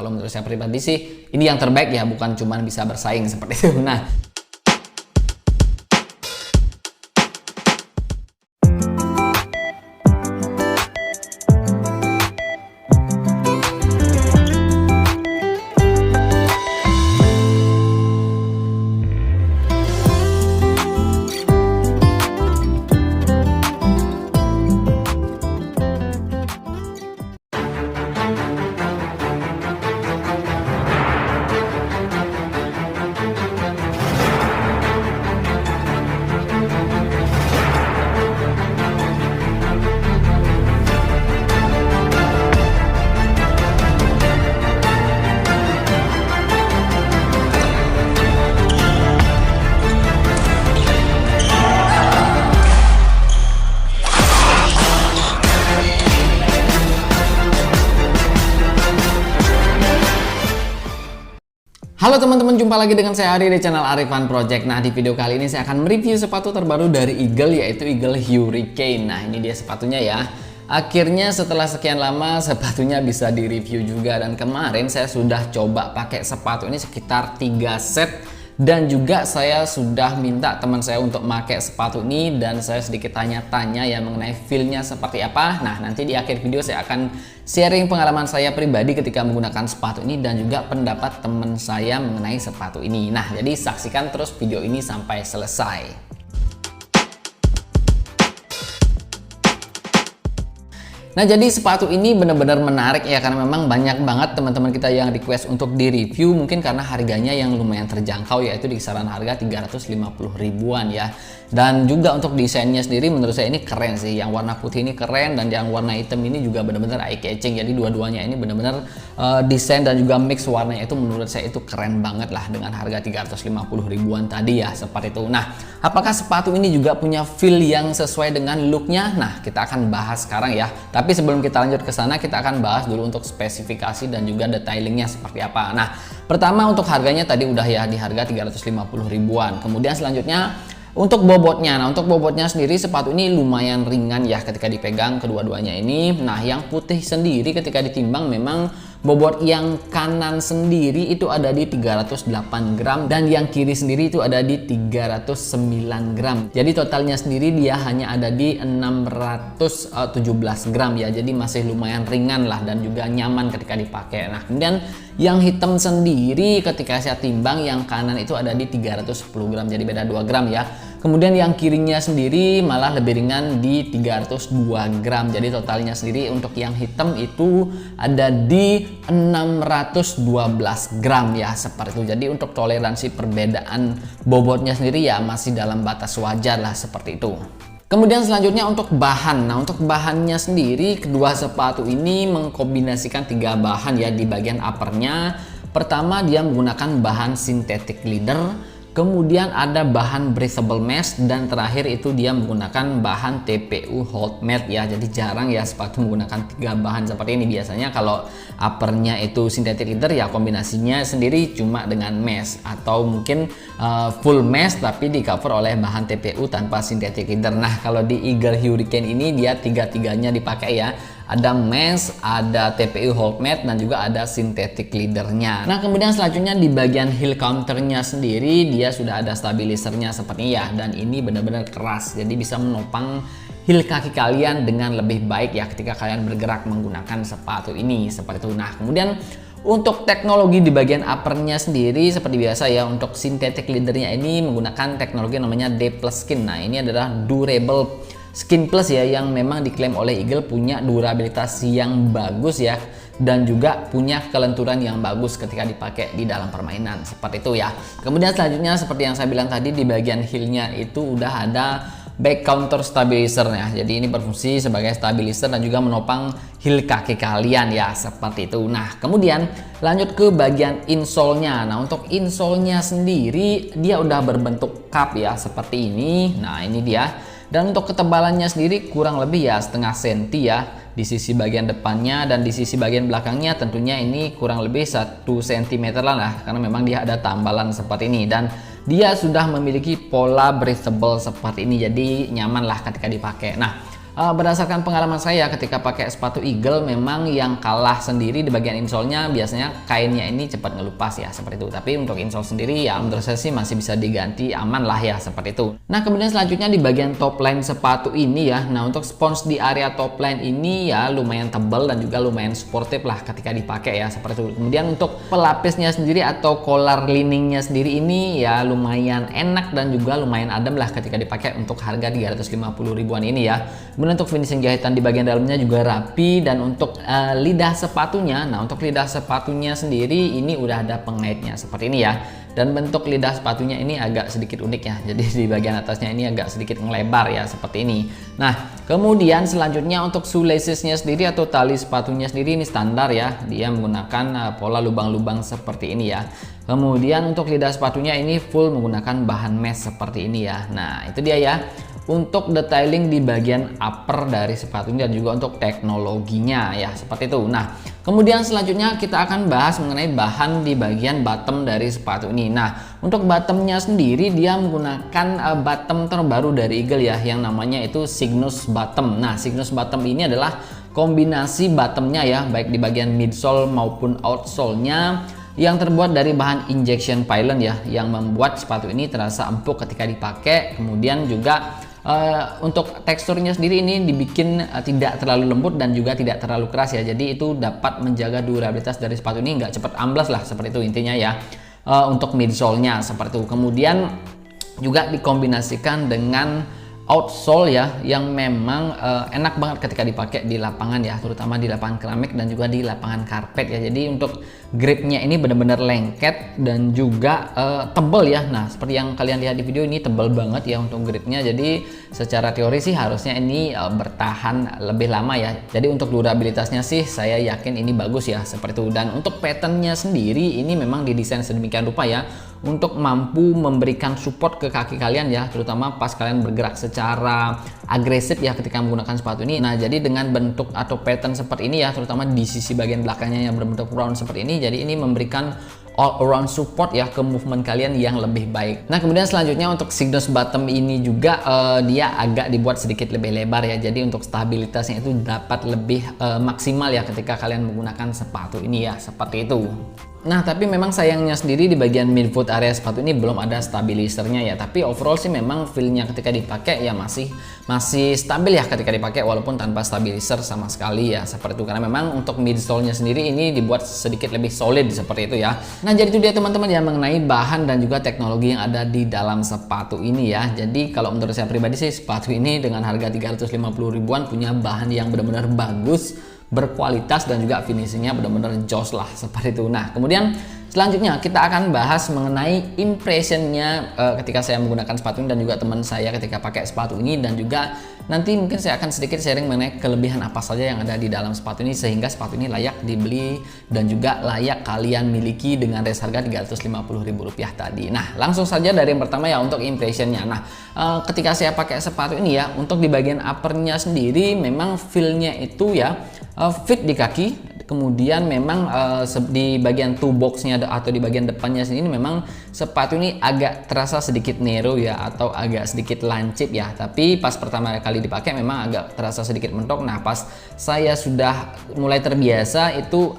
kalau menurut saya pribadi sih ini yang terbaik ya, bukan cuma bisa bersaing seperti itu. Nah, halo teman-teman, jumpa lagi dengan saya Ari di channel Ari Fun Project. Nah, di video kali ini saya akan mereview sepatu terbaru dari Eagle, yaitu Eagle Hurricane. Nah, ini dia sepatunya ya. Akhirnya setelah sekian lama sepatunya bisa direview juga, dan kemarin saya sudah coba pakai sepatu ini sekitar 3 set. Dan juga saya sudah minta teman saya untuk pakai sepatu ini, dan saya sedikit tanya-tanya ya mengenai feel-nya seperti apa. Nah, nanti di akhir video saya akan sharing pengalaman saya pribadi ketika menggunakan sepatu ini dan juga pendapat teman saya mengenai sepatu ini. Nah, jadi saksikan terus video ini sampai selesai. Nah, jadi sepatu ini benar-benar menarik ya, karena memang banyak banget teman-teman kita yang request untuk di review, mungkin karena harganya yang lumayan terjangkau, yaitu di kisaran harga 350 ribuan ya. Dan juga untuk desainnya sendiri menurut saya ini keren sih. Yang warna putih ini keren, dan yang warna hitam ini juga benar-benar eye catching. Jadi dua-duanya ini benar-benar desain dan juga mix warnanya itu menurut saya itu keren banget lah dengan harga 350 ribuan tadi ya, seperti itu. Nah, apakah sepatu ini juga punya feel yang sesuai dengan looknya? Nah, kita akan bahas sekarang ya. Tapi sebelum kita lanjut ke sana, kita akan bahas dulu untuk spesifikasi dan juga detailingnya seperti apa. Nah, pertama untuk harganya tadi udah ya, di harga 350 ribuan. Kemudian selanjutnya untuk bobotnya. Nah, untuk bobotnya sendiri sepatu ini lumayan ringan ya ketika dipegang kedua-duanya ini. Nah, yang putih sendiri ketika ditimbang memang bobot yang kanan sendiri itu ada di 308 gram dan yang kiri sendiri itu ada di 309 gram. Jadi totalnya sendiri dia hanya ada di 617 gram ya. Jadi masih lumayan ringan lah dan juga nyaman ketika dipakai. Nah, kemudian yang hitam sendiri ketika saya timbang yang kanan itu ada di 310 gram. Jadi beda 2 gram ya. Kemudian yang kirinya sendiri malah lebih ringan di 302 gram. Jadi totalnya sendiri untuk yang hitam itu ada di 612 gram ya, seperti itu. Jadi untuk toleransi perbedaan bobotnya sendiri ya masih dalam batas wajar lah, seperti itu. Kemudian selanjutnya untuk bahan. Nah, untuk bahannya sendiri kedua sepatu ini mengkombinasikan 3 bahan ya di bagian uppernya. Pertama dia menggunakan bahan synthetic leather, kemudian ada bahan breathable mesh, dan terakhir itu dia menggunakan bahan TPU hold mat ya. Jadi jarang ya sepatu menggunakan 3 bahan seperti ini. Biasanya kalau uppernya itu synthetic leather ya kombinasinya sendiri cuma dengan mesh, atau mungkin full mesh tapi di cover oleh bahan TPU tanpa synthetic leather. Nah, kalau di Eagle Hurricane ini dia tiga-tiganya dipakai ya. Ada mesh, ada TPU hold mat, dan juga ada synthetic leathernya. Nah, kemudian selanjutnya di bagian heel counternya sendiri dia sudah ada stabilisernya seperti ya, dan ini benar-benar keras, jadi bisa menopang heel kaki kalian dengan lebih baik ya ketika kalian bergerak menggunakan sepatu ini, seperti itu. Nah, kemudian untuk teknologi di bagian uppernya sendiri seperti biasa ya, untuk synthetic leathernya ini menggunakan teknologi namanya D+ Skin. Nah, ini adalah durable Skin Plus ya, yang memang diklaim oleh Eagle punya durabilitas yang bagus ya, dan juga punya kelenturan yang bagus ketika dipakai di dalam permainan, seperti itu ya. Kemudian selanjutnya seperti yang saya bilang tadi, di bagian heelnya itu udah ada back counter stabilizer ya. Jadi ini berfungsi sebagai stabilizer dan juga menopang heel kaki kalian ya, seperti itu. Nah, kemudian lanjut ke bagian insole-nya. Nah, untuk insole-nya sendiri dia udah berbentuk cup ya, seperti ini. Nah, ini dia. Dan untuk ketebalannya sendiri kurang lebih ya setengah senti ya di sisi bagian depannya, dan di sisi bagian belakangnya tentunya ini kurang lebih 1 cm lah, karena memang dia ada tambalan seperti ini, dan dia sudah memiliki pola breathable seperti ini, jadi nyaman lah ketika dipakai. Nah, Berdasarkan pengalaman saya ketika pakai sepatu Eagle, memang yang kalah sendiri di bagian insole-nya biasanya kainnya ini cepat ngelupas ya, seperti itu. Tapi untuk insole sendiri ya menurut saya sih masih bisa diganti, aman lah ya, seperti itu. Nah kemudian selanjutnya di bagian top line sepatu ini ya, nah untuk spons di area top line ini ya lumayan tebal dan juga lumayan sportif lah ketika dipakai ya, seperti itu. Kemudian untuk pelapisnya sendiri atau collar liningnya sendiri ini ya lumayan enak dan juga lumayan adem lah ketika dipakai untuk harga 350 ribuan ini ya. Kemudian untuk finishing jahitan di bagian dalamnya juga rapi, dan untuk lidah sepatunya, nah untuk lidah sepatunya sendiri ini udah ada pengaitnya seperti ini ya, dan bentuk lidah sepatunya ini agak sedikit unik ya, jadi di bagian atasnya ini agak sedikit melebar ya, seperti ini. Nah kemudian selanjutnya untuk shoelacesnya sendiri atau tali sepatunya sendiri ini standar ya, dia menggunakan pola lubang-lubang seperti ini ya. Kemudian untuk lidah sepatunya ini full menggunakan bahan mesh seperti ini ya. Nah itu dia ya untuk detailing di bagian upper dari sepatu ini dan juga untuk teknologinya ya, seperti itu. Nah kemudian selanjutnya kita akan bahas mengenai bahan di bagian bottom dari sepatu ini. Nah untuk bottomnya sendiri dia menggunakan bottom terbaru dari Eagle ya, yang namanya itu Cygnus bottom. Nah Cygnus bottom ini adalah kombinasi bottomnya ya, baik di bagian midsole maupun outsole-nya yang terbuat dari bahan injection pylon ya, yang membuat sepatu ini terasa empuk ketika dipakai. Kemudian juga untuk teksturnya sendiri ini dibikin tidak terlalu lembut dan juga tidak terlalu keras ya, jadi itu dapat menjaga durabilitas dari sepatu ini nggak cepat amblas lah, seperti itu intinya ya. Untuk midsole-nya seperti itu. Kemudian juga dikombinasikan dengan outsole ya, yang memang enak banget ketika dipakai di lapangan ya, terutama di lapangan keramik dan juga di lapangan karpet ya. Jadi untuk gripnya ini benar-benar lengket dan juga tebal ya. Nah seperti yang kalian lihat di video ini tebal banget ya untuk gripnya, jadi secara teori sih harusnya ini bertahan lebih lama ya. Jadi untuk durabilitasnya sih saya yakin ini bagus ya, seperti itu. Dan untuk patternnya sendiri ini memang didesain sedemikian rupa ya untuk mampu memberikan support ke kaki kalian ya, terutama pas kalian bergerak secara agresif ya ketika menggunakan sepatu ini. Nah jadi dengan bentuk atau pattern seperti ini ya, terutama di sisi bagian belakangnya yang berbentuk round seperti ini, jadi ini memberikan all around support ya ke movement kalian yang lebih baik. Nah kemudian selanjutnya untuk Cygnus bottom ini juga dia agak dibuat sedikit lebih lebar ya, jadi untuk stabilitasnya itu dapat lebih maksimal ya ketika kalian menggunakan sepatu ini ya, seperti itu. Nah tapi memang sayangnya sendiri di bagian midfoot area sepatu ini belum ada stabilizernya ya, tapi overall sih memang feel-nya ketika dipakai ya masih stabil ya ketika dipakai walaupun tanpa stabilizer sama sekali ya, seperti itu. Karena memang untuk midsole-nya sendiri ini dibuat sedikit lebih solid seperti itu ya. Nah jadi itu dia teman-teman ya mengenai bahan dan juga teknologi yang ada di dalam sepatu ini ya. Jadi kalau menurut saya pribadi sih sepatu ini dengan harga 350 ribuan punya bahan yang benar-benar bagus, berkualitas, dan juga finishingnya benar-benar jos lah, seperti itu. Nah kemudian selanjutnya kita akan bahas mengenai impressionnya ketika saya menggunakan sepatu ini dan juga teman saya ketika pakai sepatu ini, dan juga nanti mungkin saya akan sedikit sharing mengenai kelebihan apa saja yang ada di dalam sepatu ini sehingga sepatu ini layak dibeli dan juga layak kalian miliki dengan res harga 350 ribu rupiah tadi. Nah langsung saja dari yang pertama ya untuk impressionnya. Nah ketika saya pakai sepatu ini ya, untuk di bagian uppernya sendiri memang feel-nya itu ya fit di kaki. Kemudian memang di bagian toe box-nya atau di bagian depannya sini memang sepatu ini agak terasa sedikit narrow ya, atau agak sedikit lancip ya. Tapi pas pertama kali dipakai memang agak terasa sedikit mentok. Nah pas saya sudah mulai terbiasa itu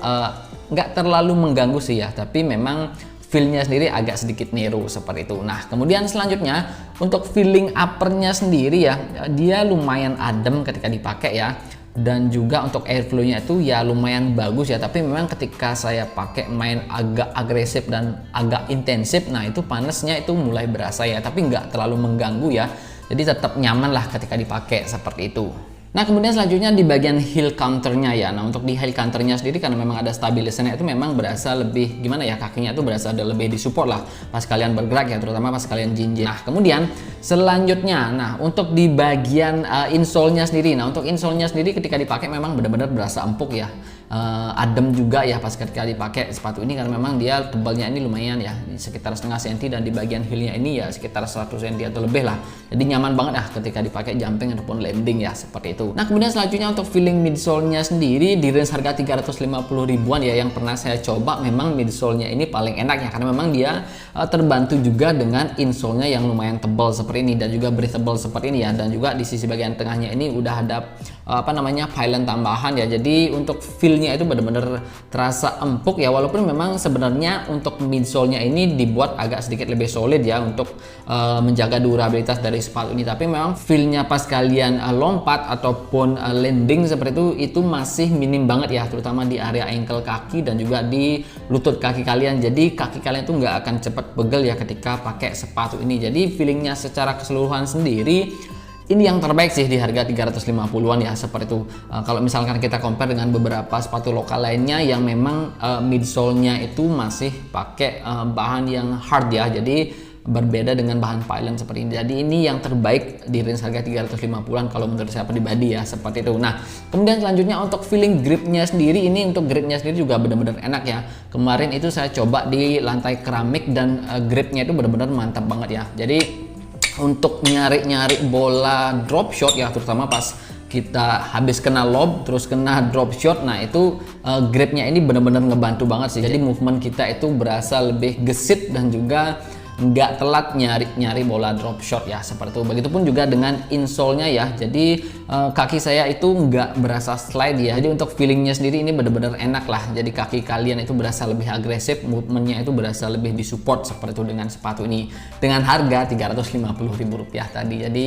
nggak terlalu mengganggu sih ya, tapi memang feel-nya sendiri agak sedikit narrow seperti itu. Nah kemudian selanjutnya untuk feeling uppernya sendiri ya, dia lumayan adem ketika dipakai ya. Dan juga untuk airflow-nya itu ya lumayan bagus ya, tapi memang ketika saya pakai main agak agresif dan agak intensif, nah itu panasnya itu mulai berasa ya, tapi nggak terlalu mengganggu ya, jadi tetap nyaman lah ketika dipakai seperti itu. Nah kemudian selanjutnya di bagian heel counternya ya. Nah untuk di heel counternya sendiri karena memang ada stabilizernya itu memang berasa lebih gimana ya, kakinya itu berasa ada lebih disupport lah pas kalian bergerak ya, terutama pas kalian jinjit. Nah kemudian selanjutnya, nah untuk di bagian insole-nya sendiri, nah untuk insole-nya sendiri ketika dipakai memang benar-benar berasa empuk ya. adem juga ya pas ketika dipakai sepatu ini, karena memang dia tebalnya ini lumayan ya, sekitar setengah senti, dan di bagian heelnya ini ya sekitar 100 cm atau lebih lah. Jadi nyaman banget ketika dipakai jumping ataupun landing ya, seperti itu. Nah kemudian selanjutnya untuk feeling midsole-nya sendiri di range harga 350 ribuan ya, yang pernah saya coba, memang midsole-nya ini paling enak ya, karena memang dia terbantu juga dengan insole-nya yang lumayan tebal seperti ini dan juga breathable seperti ini ya, dan juga di sisi bagian tengahnya ini udah ada pylon tambahan ya. Jadi untuk feel-nya itu benar-benar terasa empuk ya, walaupun memang sebenarnya untuk midsole-nya ini dibuat agak sedikit lebih solid ya untuk menjaga durabilitas dari sepatu ini, tapi memang feel-nya pas kalian lompat ataupun landing seperti itu masih minim banget ya, terutama di area ankle kaki dan juga di lutut kaki kalian. Jadi kaki kalian tuh nggak akan cepat pegel ya ketika pakai sepatu ini. Jadi feelingnya secara keseluruhan sendiri ini yang terbaik sih di harga 350-an ya, seperti itu. Kalau misalkan kita compare dengan beberapa sepatu lokal lainnya yang memang midsole-nya itu masih pakai bahan yang hard ya, jadi berbeda dengan bahan pylon seperti ini. Jadi ini yang terbaik di range harga 350-an kalau menurut saya pribadi ya, seperti itu. Nah kemudian selanjutnya untuk feeling gripnya sendiri, ini untuk gripnya sendiri juga benar-benar enak ya. Kemarin itu saya coba di lantai keramik dan gripnya itu benar-benar mantap banget ya. Jadi untuk nyari-nyari bola drop shot ya, terutama pas kita habis kena lob terus kena drop shot, nah itu gripnya ini benar-benar ngebantu banget sih. Jadi movement kita itu berasa lebih gesit dan juga nggak telat nyari bola drop shot ya, seperti itu. Begitupun juga dengan insole-nya ya, jadi kaki saya itu nggak berasa slide ya. Jadi untuk feelingnya sendiri ini benar-benar enak lah, jadi kaki kalian itu berasa lebih agresif, movementnya itu berasa lebih disupport seperti itu dengan sepatu ini, dengan harga 350 ribu rupiah tadi. Jadi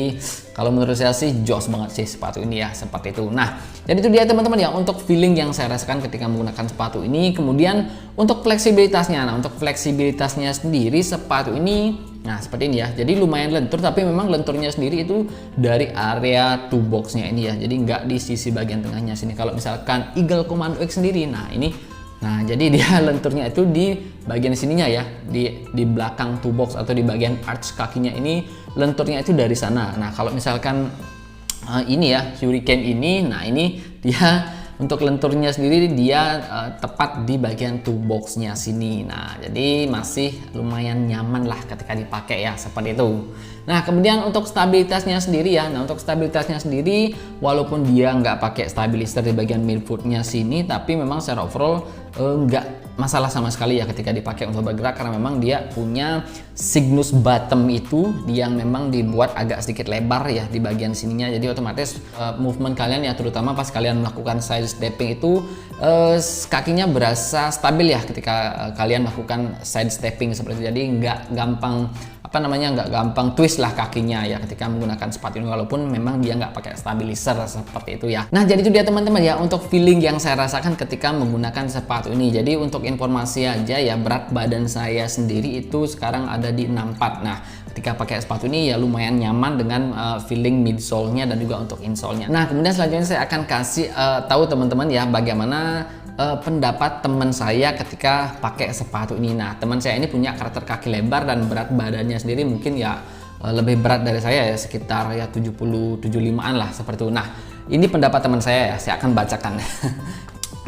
kalau menurut saya sih jos banget sih sepatu ini ya, seperti itu. Nah jadi itu dia teman-teman ya untuk feeling yang saya rasakan ketika menggunakan sepatu ini. Kemudian untuk fleksibilitasnya, nah untuk fleksibilitasnya sendiri sepatu ini, nah seperti ini ya, jadi lumayan lentur, tapi memang lenturnya sendiri itu dari area toe boxnya ini ya, jadi nggak di sisi bagian tengahnya sini. Kalau misalkan Eagle Commando X sendiri, nah ini, nah jadi dia lenturnya itu di bagian sininya ya, di belakang toe box atau di bagian arch kakinya ini lenturnya itu dari sana. Nah kalau misalkan ini ya Hurricane ini, nah ini dia untuk lenturnya sendiri dia tepat di bagian toe boxnya sini. Nah jadi masih lumayan nyaman lah ketika dipakai ya, seperti itu. Nah kemudian untuk stabilitasnya sendiri ya, nah untuk stabilitasnya sendiri walaupun dia nggak pakai stabilizer di bagian midfootnya sini, tapi memang secara overall nggak masalah sama sekali ya ketika dipakai untuk bergerak, karena memang dia punya Cygnus bottom itu yang memang dibuat agak sedikit lebar ya di bagian sininya. Jadi otomatis movement kalian ya, terutama pas kalian melakukan side stepping itu kakinya berasa stabil ya ketika kalian melakukan side stepping seperti itu. Jadi nggak gampang nggak gampang twist lah kakinya ya ketika menggunakan sepatu ini, walaupun memang dia nggak pakai stabilizer seperti itu ya. Nah jadi itu dia teman-teman ya untuk feeling yang saya rasakan ketika menggunakan sepatu ini. Jadi untuk informasi aja ya, berat badan saya sendiri itu sekarang ada di 64. Nah ketika pakai sepatu ini ya lumayan nyaman dengan feeling midsole-nya dan juga untuk insole-nya. Nah kemudian selanjutnya saya akan kasih tahu teman-teman ya bagaimana pendapat teman saya ketika pakai sepatu ini. Nah teman saya ini punya karakter kaki lebar dan berat badannya sendiri mungkin ya lebih berat dari saya ya, sekitar ya 70-75an lah seperti itu. Nah ini pendapat teman saya ya, saya akan bacakan.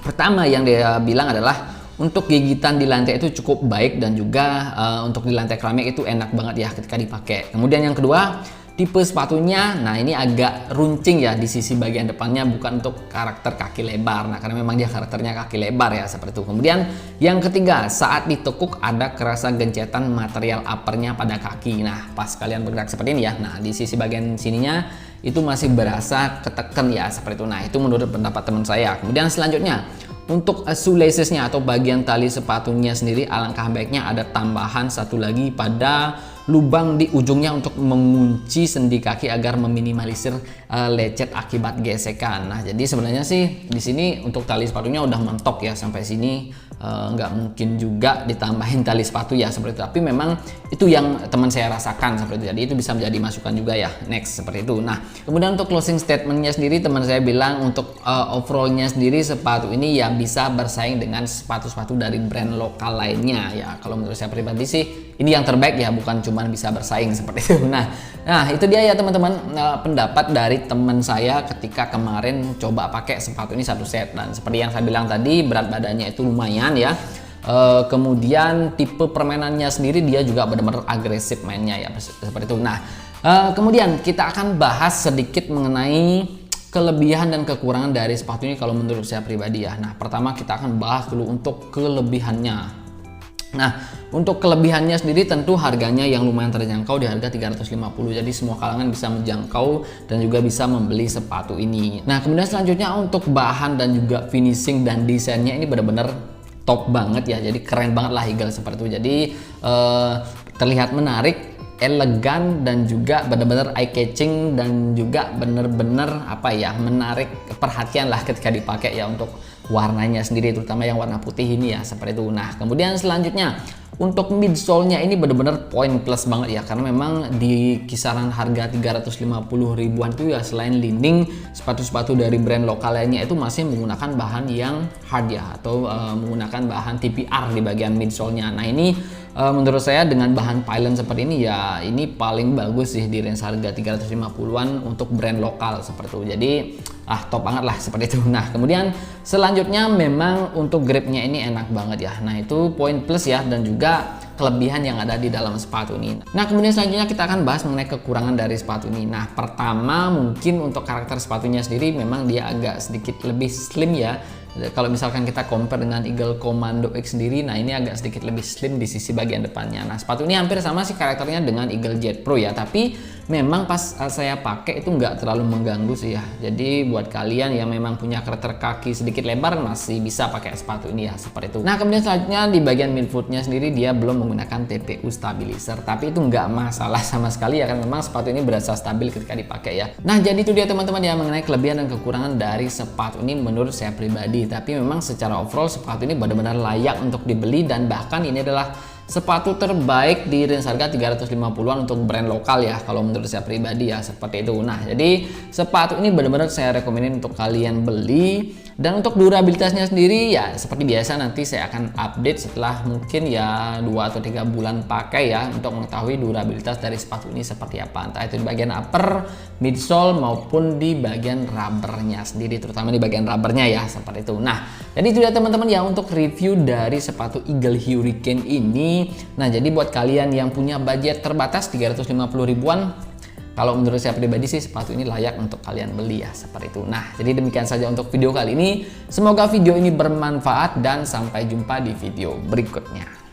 Pertama yang dia bilang adalah untuk gigitan di lantai itu cukup baik dan juga untuk di lantai keramik itu enak banget ya ketika dipakai. Kemudian yang kedua, tipe sepatunya, nah ini agak runcing ya di sisi bagian depannya, bukan untuk karakter kaki lebar. Nah karena memang dia karakternya kaki lebar ya, seperti itu. Kemudian yang ketiga, saat ditekuk ada kerasa gencetan material uppernya pada kaki. Nah pas kalian bergerak seperti ini ya, nah di sisi bagian sininya itu masih berasa ketekan ya, seperti itu. Nah itu menurut pendapat teman saya. Kemudian selanjutnya, untuk shoelacesnya atau bagian tali sepatunya sendiri, alangkah baiknya ada tambahan satu lagi pada lubang di ujungnya untuk mengunci sendi kaki agar meminimalisir lecet akibat gesekan. Nah, jadi sebenarnya sih di sini untuk tali sepatunya udah mentok ya sampai sini, nggak mungkin juga ditambahin tali sepatu ya seperti itu, tapi memang itu yang teman saya rasakan seperti itu, jadi itu bisa menjadi masukan juga ya. Next seperti itu. Nah kemudian untuk closing statementnya sendiri, teman saya bilang untuk overallnya sendiri sepatu ini ya bisa bersaing dengan sepatu-sepatu dari brand lokal lainnya ya. Kalau menurut saya pribadi sih ini yang terbaik ya, bukan cuma bisa bersaing seperti itu. Nah itu dia ya teman-teman, pendapat dari teman saya ketika kemarin coba pakai sepatu ini satu set. Dan seperti yang saya bilang tadi, berat badannya itu lumayan ya. Kemudian tipe permainannya sendiri dia juga benar-benar agresif mainnya ya seperti itu. Nah kemudian kita akan bahas sedikit mengenai kelebihan dan kekurangan dari sepatu ini kalau menurut saya pribadi ya. Nah pertama kita akan bahas dulu untuk kelebihannya. Nah untuk kelebihannya sendiri tentu harganya yang lumayan terjangkau di harga 350, jadi semua kalangan bisa menjangkau dan juga bisa membeli sepatu ini. Nah kemudian selanjutnya untuk bahan dan juga finishing dan desainnya ini benar-benar top banget ya, jadi keren banget lah Eagle seperti itu. Jadi terlihat menarik, elegan, dan juga benar-benar eye catching, dan juga benar-benar apa ya, menarik perhatian lah ketika dipakai ya untuk warnanya sendiri, terutama yang warna putih ini ya seperti itu. Nah kemudian selanjutnya untuk midsole-nya ini benar-benar poin plus banget ya, karena memang di kisaran harga 350 ribuan itu ya, selain Li-Ning, sepatu-sepatu dari brand lokal lainnya itu masih menggunakan bahan yang hard ya, atau menggunakan bahan TPR di bagian midsole-nya. Nah ini menurut saya dengan bahan pylon seperti ini ya, ini paling bagus sih di range harga 350-an untuk brand lokal seperti itu. Jadi top banget lah seperti itu. Nah kemudian selanjutnya memang untuk gripnya ini enak banget ya. Nah itu poin plus ya, dan juga kelebihan yang ada di dalam sepatu ini. Nah kemudian selanjutnya kita akan bahas mengenai kekurangan dari sepatu ini. Nah pertama mungkin untuk karakter sepatunya sendiri memang dia agak sedikit lebih slim ya. Kalau misalkan kita compare dengan Eagle Commando X sendiri, nah ini agak sedikit lebih slim di sisi bagian depannya. Nah sepatu ini hampir sama sih karakternya dengan Eagle Jet Pro ya, tapi memang pas saya pakai itu nggak terlalu mengganggu sih ya. Jadi buat kalian yang memang punya karakter kaki sedikit lebar masih bisa pakai sepatu ini ya seperti itu. Nah kemudian selanjutnya di bagian midfootnya sendiri dia belum menggunakan TPU stabilizer, tapi itu nggak masalah sama sekali ya, kan memang sepatu ini berasa stabil ketika dipakai ya. Nah jadi itu dia teman-teman ya mengenai kelebihan dan kekurangan dari sepatu ini menurut saya pribadi. Tapi memang secara overall sepatu ini benar-benar layak untuk dibeli, dan bahkan ini adalah sepatu terbaik di range harga 350-an untuk brand lokal ya, kalau menurut saya pribadi ya seperti itu. Nah jadi sepatu ini benar-benar saya rekomenin untuk kalian beli. Dan untuk durabilitasnya sendiri ya seperti biasa nanti saya akan update setelah mungkin ya 2 atau 3 bulan pakai ya, untuk mengetahui durabilitas dari sepatu ini seperti apa, entah itu di bagian upper, midsole, maupun di bagian rubbernya sendiri, terutama di bagian rubbernya ya seperti itu. Nah jadi itu ya teman-teman ya untuk review dari sepatu Eagle Hurricane ini. Nah jadi buat kalian yang punya budget terbatas 350 ribuan, kalau menurut saya pribadi sih sepatu ini layak untuk kalian beli ya seperti itu. Nah jadi demikian saja untuk video kali ini, semoga video ini bermanfaat dan sampai jumpa di video berikutnya.